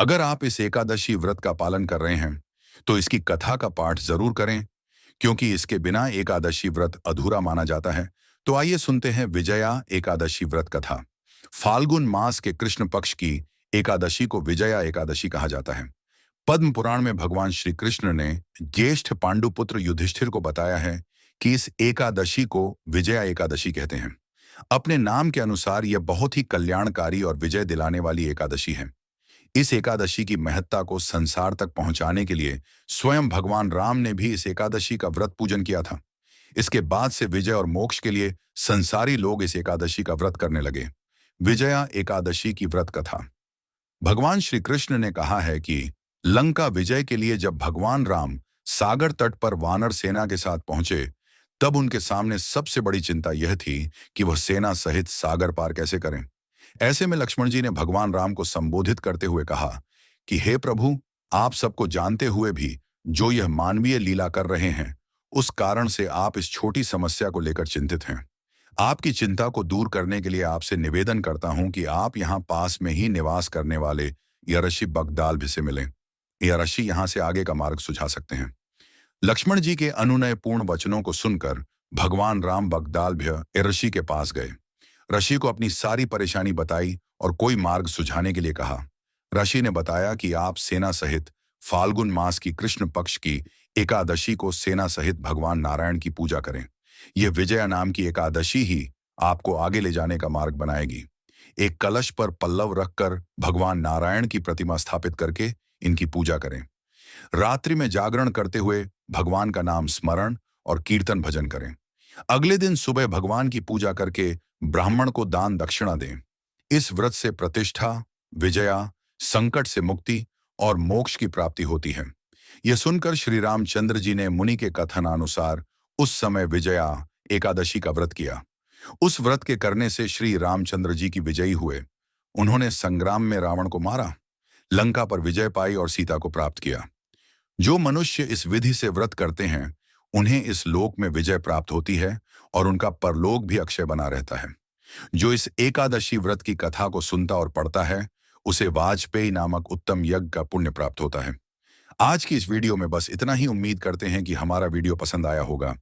अगर आप इस एकादशी व्रत का पालन कर रहे हैं, तो इसकी कथा का पाठ जरूर करें, क्योंकि इसके बिना एकादशी व्रत अधूरा माना जाता है। तो आइए सुनते हैं विजया एकादशी व्रत कथा। फाल्गुन मास के कृष्ण पक्ष की एकादशी को विजया एकादशी कहा जाता है। पद्म पुराण में भगवान श्री कृष्ण ने ज्येष्ठ पांडुपुत्र युधिष्ठिर को बताया है कि इस एकादशी को विजया एकादशी कहते हैं। अपने नाम के अनुसार यह बहुत ही कल्याणकारी और विजय दिलाने वाली एकादशी है। इस एकादशी की महत्ता को संसार तक पहुंचाने के लिए स्वयं भगवान राम ने भी इस एकादशी का व्रत पूजन किया था। इसके बाद से विजय और मोक्ष के लिए संसारी लोग इस एकादशी का व्रत करने लगे। विजया एकादशी की व्रत कथा। भगवान श्री कृष्ण ने कहा है कि लंका विजय के लिए जब भगवान राम सागर तट पर वानर सेना के साथ पहुंचे, तब उनके सामने सबसे बड़ी चिंता यह थी कि वह सेना सहित सागर पार कैसे करें। ऐसे में लक्ष्मण जी ने भगवान राम को संबोधित करते हुए कहा कि हे प्रभु, आप सबको जानते हुए भी जो यह मानवीय लीला कर रहे हैं, उस कारण से आप इस छोटी समस्या को लेकर चिंतित हैं। आपकी चिंता को दूर करने के लिए आपसे निवेदन करता हूं कि आप यहां पास में ही निवास करने वाले यरशी बगदाल से मिलें। यरशी यहां से आगे का मार्ग सुझा सकते हैं। लक्ष्मण जी के अनुनयपूर्ण वचनों को सुनकर भगवान राम बगदालभ्य ऋषि के पास गए। ऋषि को अपनी सारी परेशानी बताई और कोई मार्ग सुझाने के लिए कहा। ऋषि ने बताया कि आप सेना सहित फाल्गुन मास की कृष्ण पक्ष की एकादशी को सेना सहित भगवान नारायण की पूजा करें। यह विजया नाम की एकादशी ही आपको आगे ले जाने का मार्ग बनाएगी। एक कलश पर पल्लव रखकर भगवान नारायण की प्रतिमा स्थापित करके इनकी पूजा करें। रात्रि में जागरण करते हुए भगवान का नाम स्मरण और कीर्तन भजन करें। अगले दिन सुबह भगवान की पूजा करके ब्राह्मण को दान दक्षिणा दें। इस व्रत से प्रतिष्ठा, विजया, संकट से मुक्ति और मोक्ष की प्राप्ति होती है। यह सुनकर श्री रामचंद्र जी ने मुनि के कथनानुसार उस समय विजया एकादशी का व्रत किया। उस व्रत के करने से श्री रामचंद्र जी की विजयी हुए। उन्होंने संग्राम में रावण को मारा, लंका पर विजय पाई और सीता को प्राप्त किया। जो मनुष्य इस विधि से व्रत करते हैं, उन्हें इस लोक में विजय प्राप्त होती है और उनका परलोक भी अक्षय बना रहता है। जो इस एकादशी व्रत की कथा को सुनता और पढ़ता है, उसे वाजपेयी नामक उत्तम यज्ञ का पुण्य प्राप्त होता है। आज की इस वीडियो में बस इतना ही। उम्मीद करते हैं कि हमारा वीडियो पसंद आया होगा।